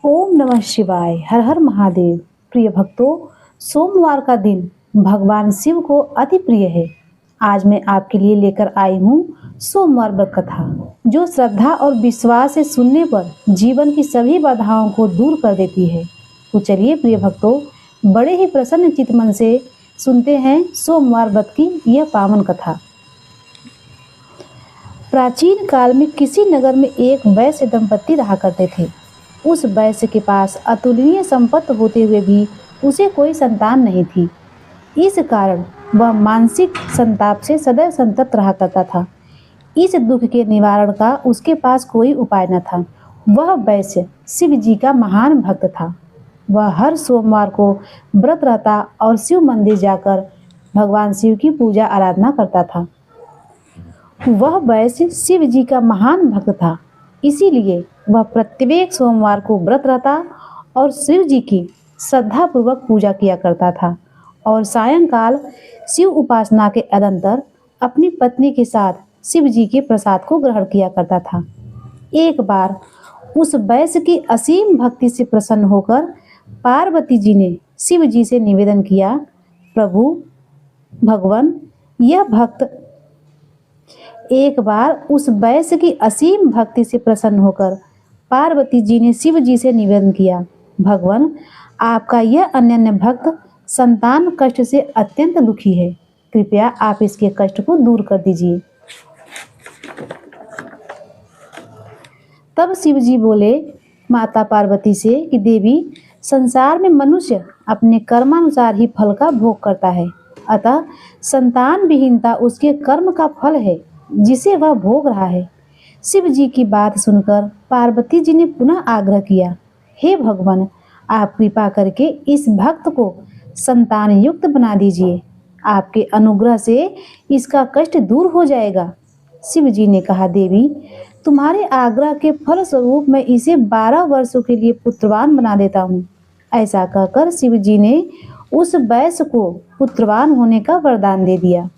ओम नमः शिवाय। हर हर महादेव। प्रिय भक्तों, सोमवार का दिन भगवान शिव को अति प्रिय है। आज मैं आपके लिए लेकर आई हूँ सोमवार व्रत कथा, जो श्रद्धा और विश्वास से सुनने पर जीवन की सभी बाधाओं को दूर कर देती है। तो चलिए प्रिय भक्तों, बड़े ही प्रसन्न चित्त मन से सुनते हैं सोमवार व्रत की यह पावन कथा। प्राचीन काल में किसी नगर में एक वैश्य दंपति रहा करते थे। उस वैश्य के पास अतुलनीय संपत्ति होते हुए भी उसे कोई संतान नहीं थी। इस कारण वह मानसिक संताप से सदैव संतप्त रहा करता था। इस दुख के निवारण का उसके पास कोई उपाय न था। वह वैश्य शिव जी का महान भक्त था। वह हर सोमवार को व्रत रहता और शिव मंदिर जाकर भगवान शिव की पूजा आराधना करता था। वह वैश्य शिव जी का महान भक्त था, इसीलिए वह प्रत्येक सोमवार को व्रत रहता और शिव जी की श्रद्धापूर्वक पूजा किया करता था और सायंकाल शिव उपासना के अनंतर अपनी पत्नी के साथ शिव जी के प्रसाद को ग्रहण किया करता था। एक बार उस वैश्य की असीम भक्ति से प्रसन्न होकर पार्वती जी ने शिव जी से निवेदन किया, प्रभु भगवान, यह भक्त एक बार उस वैश्य की असीम भक्ति से प्रसन्न होकर पार्वती जी ने शिव जी से निवेदन किया, भगवान, आपका यह अनन्य भक्त संतान कष्ट से अत्यंत दुखी है। कृपया आप इसके कष्ट को दूर कर दीजिए। तब शिव जी बोले माता पार्वती से कि देवी, संसार में मनुष्य अपने कर्मानुसार ही फल का भोग करता है, अतः संतान विहीनता उसके कर्म का फल है जिसे वह भोग रहा है। शिव जी की बात सुनकर पार्वती जी ने पुनः आग्रह किया, हे भगवान, आप कृपा करके इस भक्त को संतान युक्त बना दीजिए। आपके अनुग्रह से इसका कष्ट दूर हो जाएगा। शिव जी ने कहा, देवी, तुम्हारे आग्रह के फल स्वरूप मैं इसे 12 वर्षों के लिए पुत्रवान बना देता हूँ। ऐसा कहकर शिव जी ने उस वैश्य को पुत्रवान होने का वरदान दे दिया।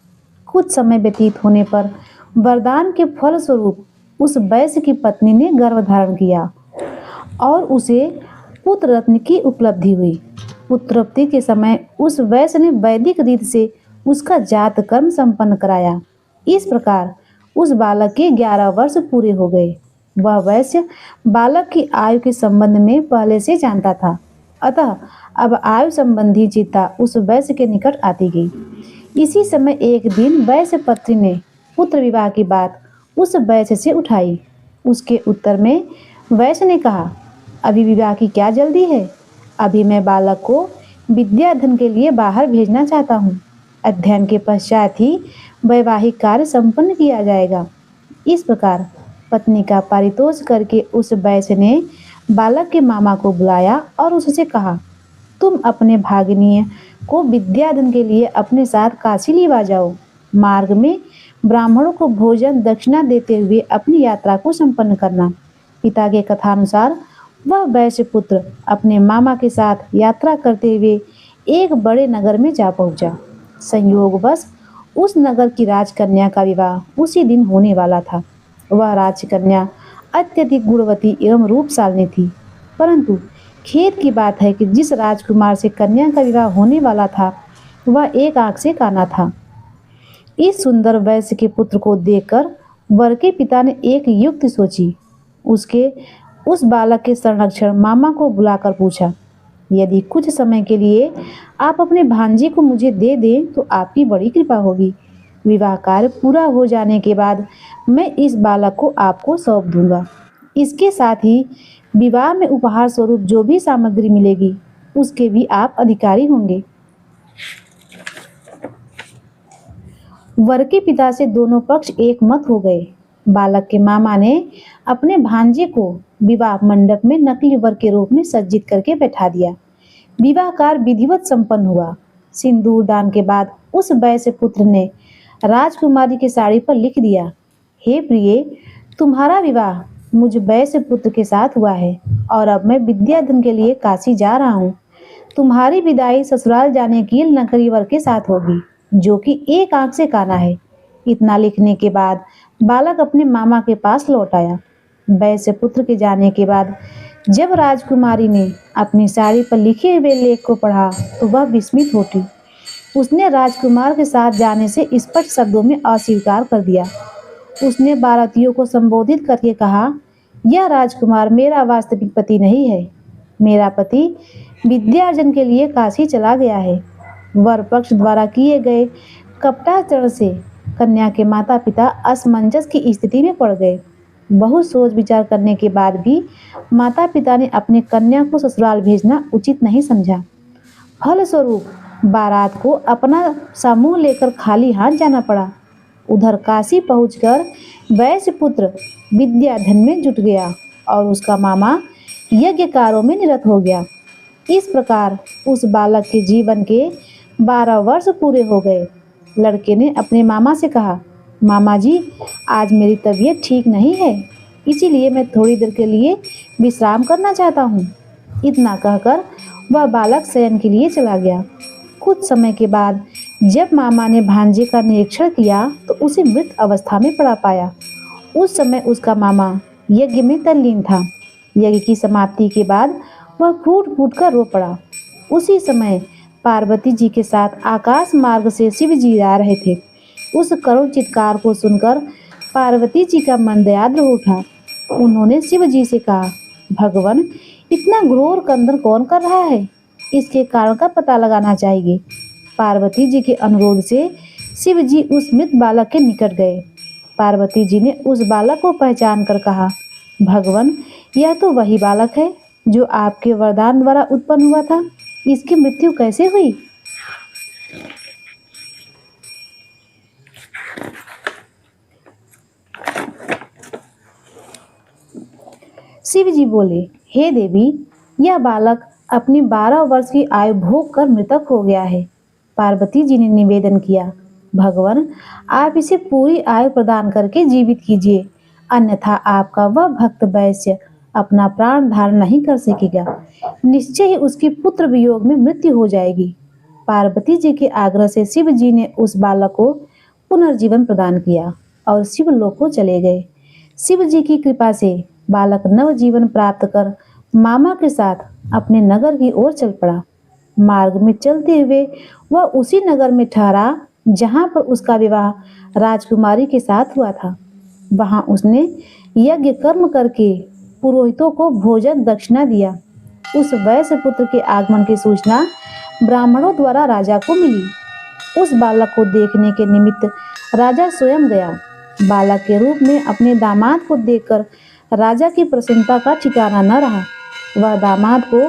कुछ समय व्यतीत होने पर वरदान के फल स्वरूप उस वैश्य की पत्नी ने गर्भ धारण किया और उसे पुत्र रत्न की उपलब्धि हुई। पुत्रप्ति के समय उस वैश्य ने वैदिक रीत से उसका जात कर्म संपन्न कराया। इस प्रकार उस बालक के 11 वर्ष पूरे हो गए। वह वैश्य बालक की आयु के संबंध में पहले से जानता था, अतः अब आयु संबंधी चिंता उस वैश्य के निकट आती गई। इसी समय एक दिन वैश्य पत्नी ने पुत्र विवाह की बात उस वैश्य से उठाई। उसके उत्तर में वैश्य ने कहा, अभी विवाह की क्या जल्दी है? अभी मैं बालक को विद्या अध्ययन के लिए बाहर भेजना चाहता हूँ। अध्ययन के पश्चात ही वैवाहिक कार्य संपन्न किया जाएगा। इस प्रकार पत्नी का पारितोष करके उस वैश्य ने बालक के मामा को बुलाया और उससे कहा, तुम अपने भागिनी को विद्या अध्ययन के लिए अपने साथ काशी लिवा जाओ। मार्ग में ब्राह्मणों को भोजन दक्षिणा देते हुए अपनी यात्रा को संपन्न करना। पिता के कथानुसार वह वैश्य पुत्र अपने मामा के साथ यात्रा करते हुए एक बड़े नगर में जा पहुंचा। संयोगवश उस नगर की राजकन्या का विवाह उसी दिन होने वाला था। वह राजकन्या अत्यधिक गुणवती एवं रूपशालिनी थी, परंतु खेद की बात है कि जिस राजकुमार से कन्या का विवाह होने वाला था वह एक आंख से काना था। इस सुंदर वैश्य के पुत्र को देखकर वर के पिता ने एक युक्ति सोची। उसके उस बालक के संरक्षण मामा को बुलाकर पूछा, यदि कुछ समय के लिए आप अपने भांजे को मुझे दे दें तो आपकी बड़ी कृपा होगी। विवाह कार्य पूरा हो जाने के बाद मैं इस बालक को आपको सौंप दूंगा। इसके साथ ही विवाह में उपहार स्वरूप जो भी सामग्री मिलेगी उसके भी आप अधिकारी होंगे। वर के पिता से दोनों पक्ष एक मत हो गए। बालक के मामा ने अपने भांजे को विवाह मंडप में नकली वर के रूप में सज्जित करके बैठा दिया। विवाह कार्य विधिवत संपन्न हुआ। सिंदूर दान के बाद उस वैश्य पुत्र ने राजकुमारी की साड़ी पर लिख दिया, हे प्रिय, तुम्हारा विवाह मुझ वैश्य पुत्र के साथ हुआ है और अब मैं विद्या अध्ययन के लिए काशी जा रहा हूँ। तुम्हारी विदाई ससुराल जाने की नकली वर के साथ होगी, जो कि एक आंख से काना है। इतना लिखने के बाद बालक अपने मामा के पास लौट आया। वैश्य पुत्र के जाने के बाद जब राजकुमारी ने अपनी साड़ी पर लिखे हुए लेख को पढ़ा तो वह विस्मित हो उठी। उसने राजकुमार के साथ जाने से स्पष्ट शब्दों में अस्वीकार कर दिया। उसने बारातियों को संबोधित करके कहा, यह राजकुमार मेरा वास्तविक पति नहीं है। मेरा पति विद्यार्जन के लिए काशी चला गया है। वर पक्ष द्वारा किए गए कपटाचरण से कन्या के माता पिता असमंजस की स्थिति में पड़ गए। बहुत सोच विचार करने के बाद भी माता पिता ने अपनी कन्या को ससुराल भेजना उचित नहीं समझा। फलस्वरूप बारात को अपना समूह लेकर खाली हाथ जाना पड़ा। उधर काशी पहुंचकर वैश्य पुत्र विद्याधन में जुट गया और उसका मामा यज्ञकारों में निरत हो गया। इस प्रकार उस बालक के जीवन के 12 वर्ष पूरे हो गए। लड़के ने अपने मामा से कहा, मामा जी, आज मेरी तबीयत ठीक नहीं है, इसीलिए मैं थोड़ी देर के लिए विश्राम करना चाहता हूँ। इतना कहकर वह बालक शयन के लिए चला गया। कुछ समय के बाद जब मामा ने भांजे का निरीक्षण किया तो उसे मृत अवस्था में पड़ा पाया। उस समय उसका मामा यज्ञ में तल्लीन था। यज्ञ की समाप्ति के बाद वह फूट फूट कर रो पड़ा। उसी समय पार्वती जी के साथ आकाश मार्ग से शिव जी आ रहे थे। उस करुण चित्कार को सुनकर पार्वती जी का मन दयाद्र उठा। उन्होंने शिव जी से कहा, भगवान, इतना घोर कंदन कौन कर रहा है? इसके कारण का पता लगाना चाहिए। पार्वती जी के अनुरोध से शिव जी उस मृत बालक के निकट गए। पार्वती जी ने उस बालक को पहचान कर कहा, भगवान, यह तो वही बालक है जो आपके वरदान द्वारा उत्पन्न हुआ था। इसकी मृत्यु कैसे हुई? शिव जी बोले, हे देवी, यह बालक अपनी 12 वर्ष की आयु भोग कर मृतक हो गया है। पार्वती जी ने निवेदन किया, भगवान, आप इसे पूरी आयु प्रदान करके जीवित कीजिए, अन्यथा आपका वह भक्त वैश्य अपना प्राण धारण नहीं कर सकेगा। निश्चय ही उसकी पुत्र वियोग में मृत्यु हो जाएगी। पार्वती जी के आग्रह से शिव जी ने उस बालक को पुनर्जीवन प्रदान किया और शिवलोक को चले गए। शिव जी की कृपा से बालक नवजीवन प्राप्त कर मामा के साथ अपने नगर की ओर चल पड़ा। मार्ग में चलते हुए वह उसी नगर में ठहरा जहां पर उसका विवाह राजकुमारी के साथ हुआ था। वहां उसने यज्ञ कर्म करके पुरोहितों को भोजन दक्षिणा दिया। उस वैश्य पुत्र के आगमन की सूचना ब्राह्मणों द्वारा राजा को मिली। उस बालक को देखने के निमित्त राजा स्वयं गया। बालक के रूप में अपने दामाद को देखकर राजा की प्रसन्नता का ठिकाना न रहा। वह दामाद को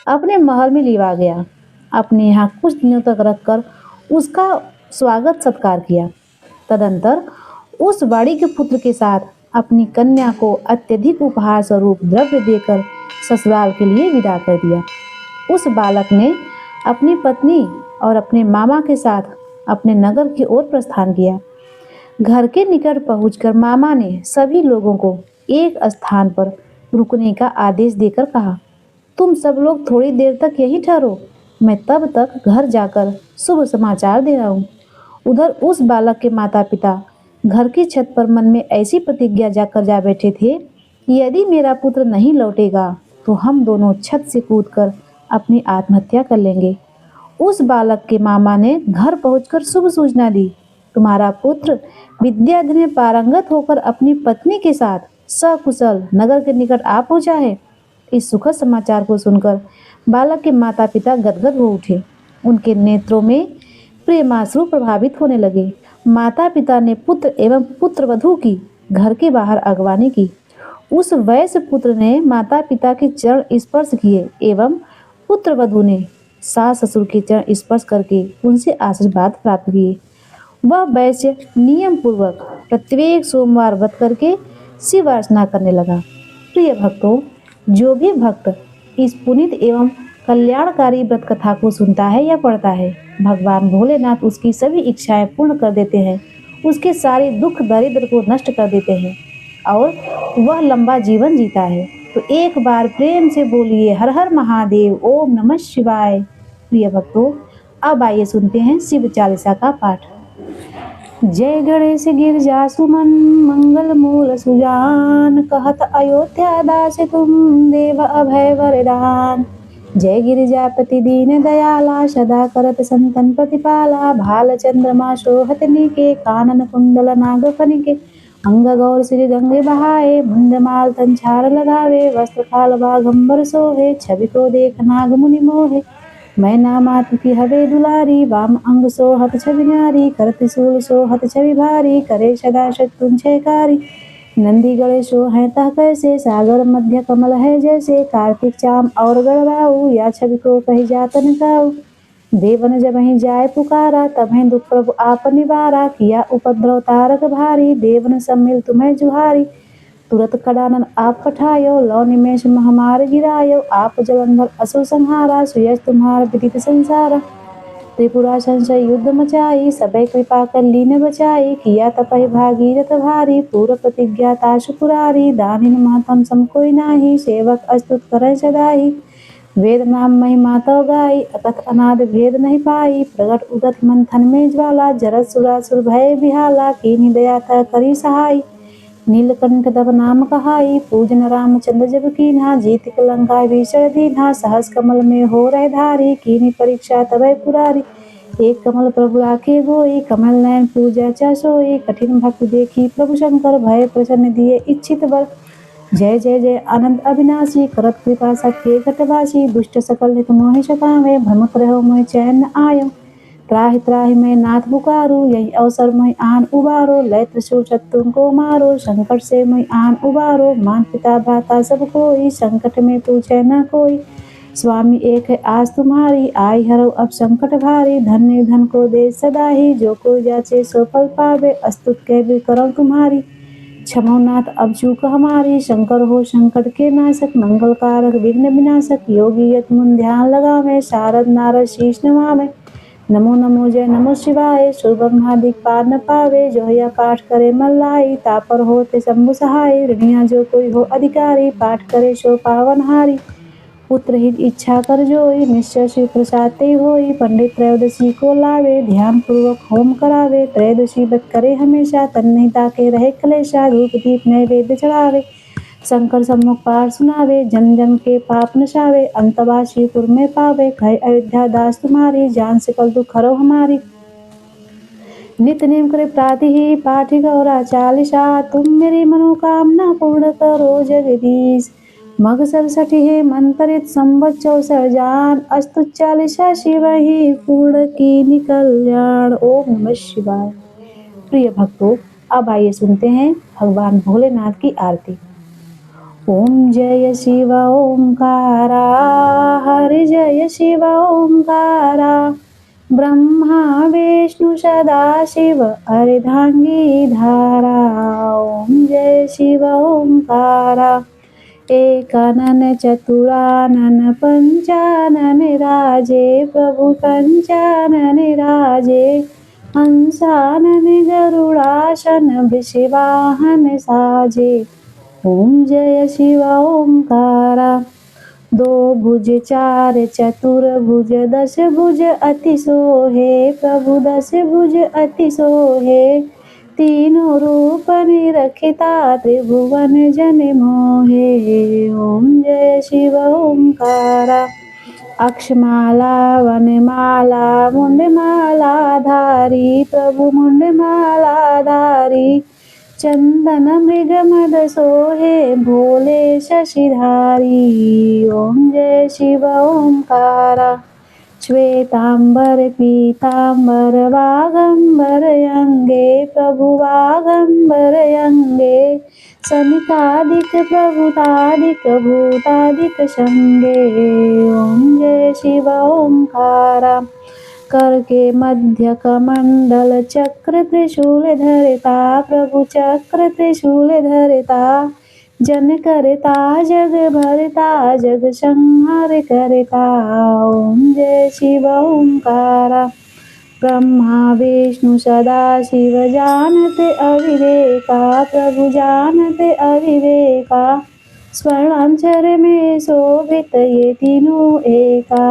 अपने महल में लिवा गया। अपने यहाँ कुछ दिनों तक रखकर उसका स्वागत सत्कार किया। तदंतर उस वाणी के पुत्र के साथ अपनी कन्या को अत्यधिक उपहार स्वरूप द्रव्य देकर ससुराल के लिए विदा कर दिया। उस बालक ने अपनी पत्नी और अपने मामा के साथ अपने नगर की ओर प्रस्थान किया। घर के निकट पहुंचकर मामा ने सभी लोगों को एक स्थान पर रुकने का आदेश देकर कहा, तुम सब लोग थोड़ी देर तक यहीं ठहरो, मैं तब तक घर जाकर शुभ समाचार दे रहा हूँ। उधर उस बालक के माता पिता घर की छत पर मन में ऐसी प्रतिज्ञा जाकर जा बैठे थे कि यदि मेरा पुत्र नहीं लौटेगा तो हम दोनों छत से कूदकर अपनी आत्महत्या कर लेंगे। उस बालक के मामा ने घर पहुंचकर शुभ सूचना दी, तुम्हारा पुत्र विद्याधन में पारंगत होकर अपनी पत्नी के साथ सकुशल नगर के निकट आ पहुंचा है। इस सुखद समाचार को सुनकर बालक के माता पिता गदगद हो उठे। उनके नेत्रों में प्रेमाश्रु प्रभावित होने लगे। माता पिता ने पुत्र एवं पुत्रवधू की घर के बाहर अगवानी की। उस वैश्य पुत्र ने माता पिता के चरण स्पर्श किए एवं पुत्रवधू ने सास ससुर के चरण स्पर्श करके उनसे आशीर्वाद प्राप्त किए। वह वैश्य नियम पूर्वक प्रत्येक सोमवार व्रत करके शिव अर्चना करने लगा। प्रिय भक्तों, जो भी भक्त इस पुनीत एवं कल्याणकारी व्रत कथा को सुनता है या पढ़ता है, भगवान भोलेनाथ उसकी सभी इच्छाएं पूर्ण कर देते हैं, उसके सारे दुख दरिद्र को नष्ट कर देते हैं और वह लंबा जीवन जीता है। तो एक बार प्रेम से बोलिए हर हर महादेव, ओम नमः शिवाय। प्रिय भक्तों, अब आइए सुनते हैं शिव चालीसा का पाठ। जय गणेश गिरजा सुमन मंगल मूल सुजान, कहत अयोध्या दास तुम देव अभय वरदान। जय गिरिजापति दीन दयाला, सदा करत संतन प्रतिपाला। भाल चंद्रमा शोभत निके, कानन कुंडल नाग फनिके। अंग गौर श्री गंगे बहाए, मुंड माल तन छार लगावे। वस्त्र खाल बाघंबर सोहे, छवि को देख नाग मुनि मोहे। मैना मातु की हवे दुलारी, वाम अंग सोहत छवि न्यारी। कर त्रिशूल सोहत छवि भारी, करे सदा शत्रुन छयकारी। नंदी गणेशो है तह कैसे, सागर मध्य कमल है जैसे। कार्तिक चाम और गढ़वाऊ, या छवि को कही जातन काऊ। देवन जब ही जाय पुकारा, तब दुख प्रभु आप निवारा। किया उपद्रव तारक भारी, देवन सब मिल तुम्हें जुहारी। तुरत कडानन आप पठायो, लौ निमेष महामार गिरायो। आप जलंधर असुर संहारा, सुयश तुम्हार विदित संसारा। त्रिपुरा संशय युद्ध मचाई, सबै कृपा कर लीन बचाई। किया तपहि भागीरथ भारी, पूर्व प्रतिज्ञा ताशु पुरारी। दानिन महतम सम कोई नाही, सेवक अस्तुत करय सदाहि। वेद नाम महिमा तो गाई, अकथ अनाद भेद नहीं पाई। प्रगट उगत मंथन में ज्वाला, जरत सुरासुर भय बिहाला। कीन्ही दया ता करी सहाय, नीलकंठ तब नाम कहाई। पूजन रामचंद्र जब कीन्हा, जीत के लंका भीषण दीन्हा। सहस कमल में हो रह धारी, कीन्ही परीक्षा तबै पुरारी। एक कमल प्रभु राखे गोई, कमल नयन पूजा चा सोई। कठिन भक्ति देखी प्रभु शंकर, भय प्रसन्न दिए इच्छित वर। जय जय जय अनंत अविनाशी, करत कृपा सबके घटवासी। दुष्ट सकल हित मोहि सकावे, भ्रमत रहो मोहि चैन न आयो। त्राहि त्राहि मैं नाथ पुकारू, यही अवसर मैं आन उबारो। लय त्रिशूल शत्रुन को मारो, संकट से मैं आन उबारो। मान पिता भ्राता सब कोई, संकट में पूछे न कोई। स्वामी एक है आस तुम्हारी, आई हरव अब संकट भारी। धन निर्धन को दे सदा ही, जो कोई जाचे सो फल पावे। अस्तुत कह भी करम तुम्हारी, क्षमो नाथ अब चूक हमारी। शंकर हो संकट के नाशक, मंगल कारक विघ्न विनाशक। योगी यत मुन ध्यान लगावे, शारद नारद शीश नवावे। नमो नमो जय नमो शिवाय, सुर ब्रह्मादिक पार न पावे। जो यह पाठ करे मन लाई, तापर होते शंभु सहाय। ऋणिया जो कोई हो अधिकारी, पाठ करे सो पावन हारी। पुत्रहीन इच्छा कर जोई, निश्चय शिव प्रसाद ते होई। पंडित त्रयोदशी को लावे, ध्यान पूर्वक होम करावे। त्रयोदशी व्रत करे हमेशा, तन नहीं ताके रहे क्लेशा। धूप दीप नैवेद्य चढ़ावे, शंकर सम्मुख पाठ सुनावे। जन जन के पाप नशावे, अंतवासीपुर में पावे। कहे अयोध्या दास तुम्हारी, जान सकल दुख हरो हमारी। नित्य नेम करे प्राति ही पाठ गौरा चालीसा। तुम मेरी मनोकामना पूर्ण करो जगदीश। मग 67 है मंत्रित, संवत 64 जान। अस्तुत चालीसा शिव ही पूर्ण की निकल्याण। ओम नमः शिवाय। प्रिय भक्तों, अब आइए सुनते हैं भगवान भोलेनाथ की आरती। ओम जय शिव ओंकारा, हरि जय शिव ओंकारा। ब्रह्मा विष्णु सदा शिव, अर्धांगी धारा। ओम जय शिव ओंकारा। एकानन चतुरानन पंचानन राजे, प्रभु पंचानन राजे। हंसानन गरुड़ासन, वृषवाहन साजे। ओम जय शिव ओंकारा। दो भुज चार चतुर्भुज, दश भुज अति सोहे। प्रभु दश भुज अति सोहे, तीनों रूप निरखिता। त्रिभुवन जन मोहे। ओम जय शिव ओंकारा। अक्षमाला वनमाला, मुंडमाला धारी। प्रभु मुंडमाला धारी। चंदन मृग मद सोहे, भोले शशिधारी। ओम जय शिव ओंकारा। श्वेतांबर पीतांबर, वागंबर अंगे। प्रभु वागंबर अंगे। सनिकादिक प्रभुतादिक, भूतादिक संगे। ओम जय शिव ओंकारा। कर के मध्य कमंडल, चक्र त्रिशूल धरता। प्रभु चक्र त्रिशूल धरता। जन करता जग भरता, जग संहार करता। ओम जय शिव ओंकारा। ब्रह्मा विष्णु सदा शिव, जानत अविवेका। प्रभु जानत अविवेका। स्वर्णाक्षर में शोभित ये तीनों एका।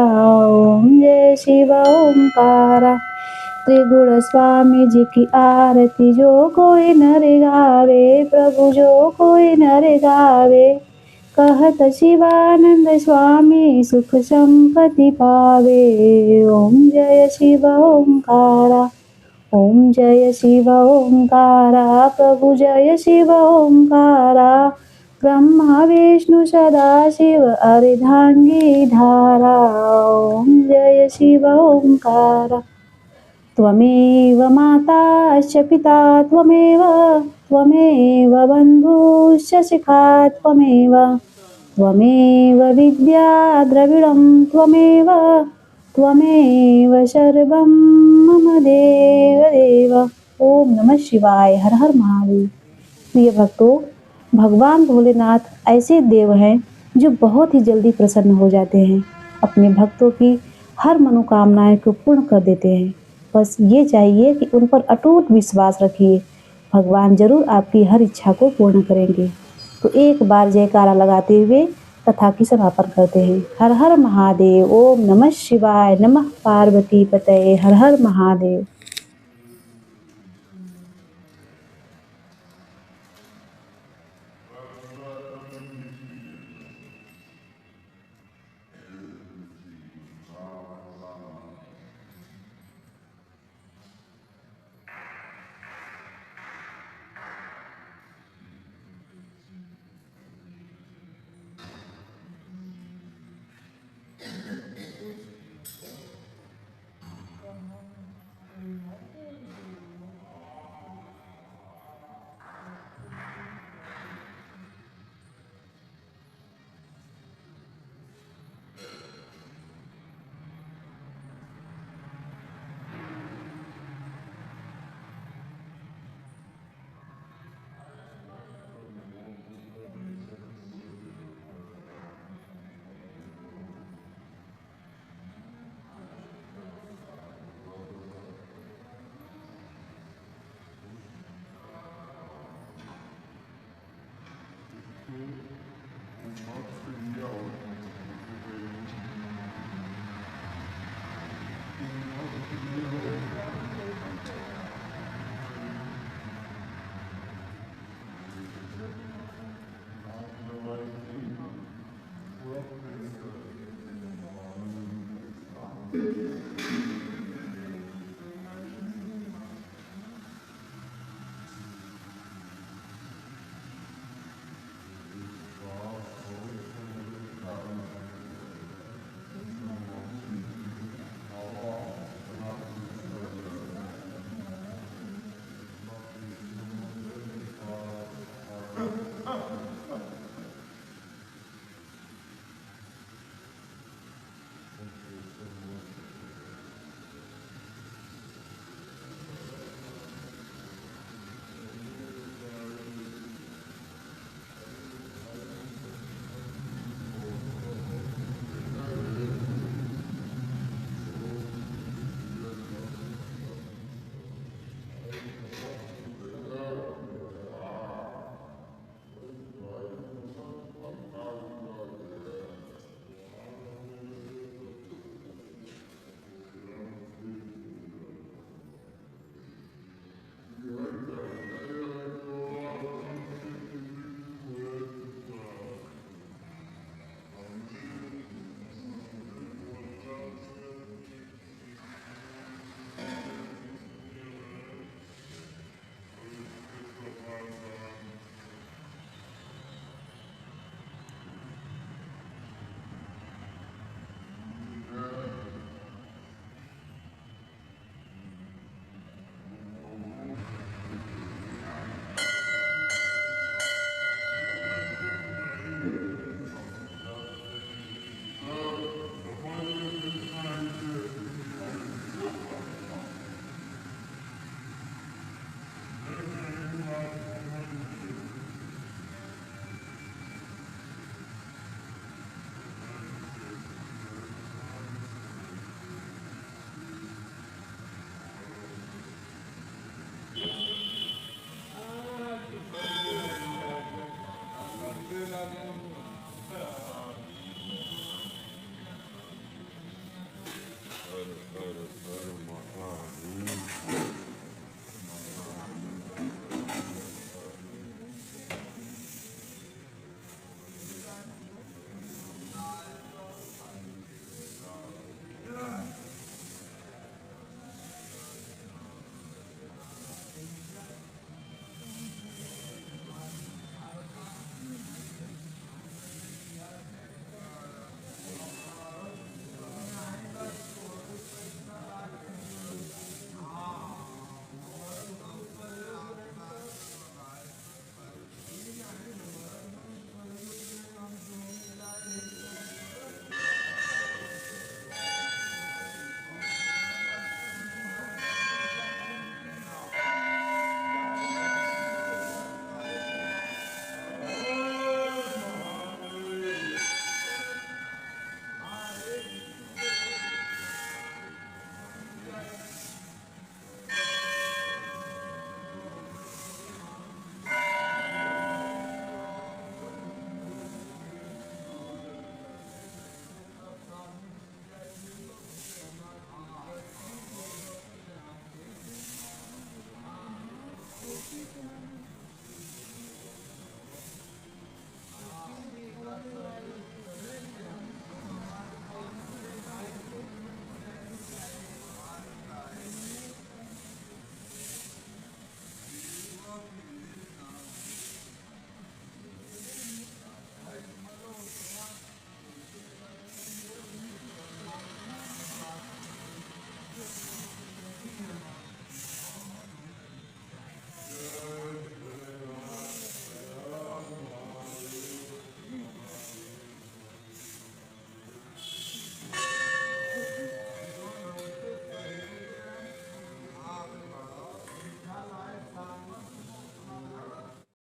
ओम जय शिव ओंकारा। त्रिगुण स्वामी जी की आरती जो कोई नर गावे, प्रभु जो कोई नर गावे। कहत शिवानंद स्वामी सुख संपत्ति पावे। ओम जय शिव ओंकारा, ओम जय शिव ओंकारा, प्रभु जय शिव ओंकारा। ब्रह्मा विष्णु सदा शिव अर्धांगी धारा। ओम जय शिव ओंकारा। त्वमेव माता च पिता त्वमेव, त्वमेव बन्धुश्च शिखा त्वमेव, त्वमेव विद्या द्रविणं त्वमेव, त्वमेव सर्वं मम देव देव। ओम नमः शिवाय। हर हर महादेव। प्रिय भक्तों, भगवान भोलेनाथ ऐसे देव हैं जो बहुत ही जल्दी प्रसन्न हो जाते हैं, अपने भक्तों की हर मनोकामनाएं को पूर्ण कर देते हैं। बस ये चाहिए कि उन पर अटूट विश्वास रखिए, भगवान जरूर आपकी हर इच्छा को पूर्ण करेंगे। तो एक बार जयकारा लगाते हुए कथा की समापन करते हैं। हर हर महादेव। ओम नमः शिवाय। नमः पार्वती पतये। हर हर महादेव।